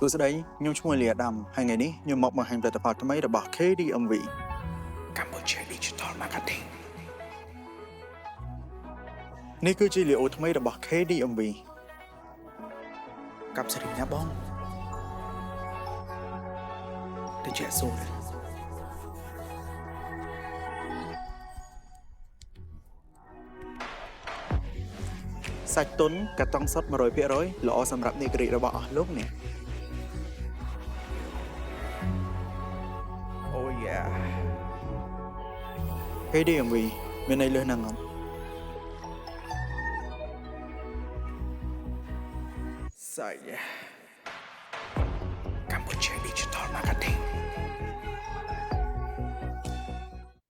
សួស្តីខ្ញុំឈ្មោះលីអាដាមហើយថ្ងៃនេះខ្ញុំមកបង្ហាញផលិតផលថ្មីរបស់ KDMV Cambodia Digital Marketing នេះគឺជាលីអូថ្មីរបស់ KDMV กับสริญญาบ้องទៅជាសូរសាច់ទុនកាតុងសុទ្ធ 100% ល្អសម្រាប់អ្នកក្រីករបស់អស់លោកអ្នក Oh yeah KDMV មានន័យលើសហ្នឹងអត់ Saya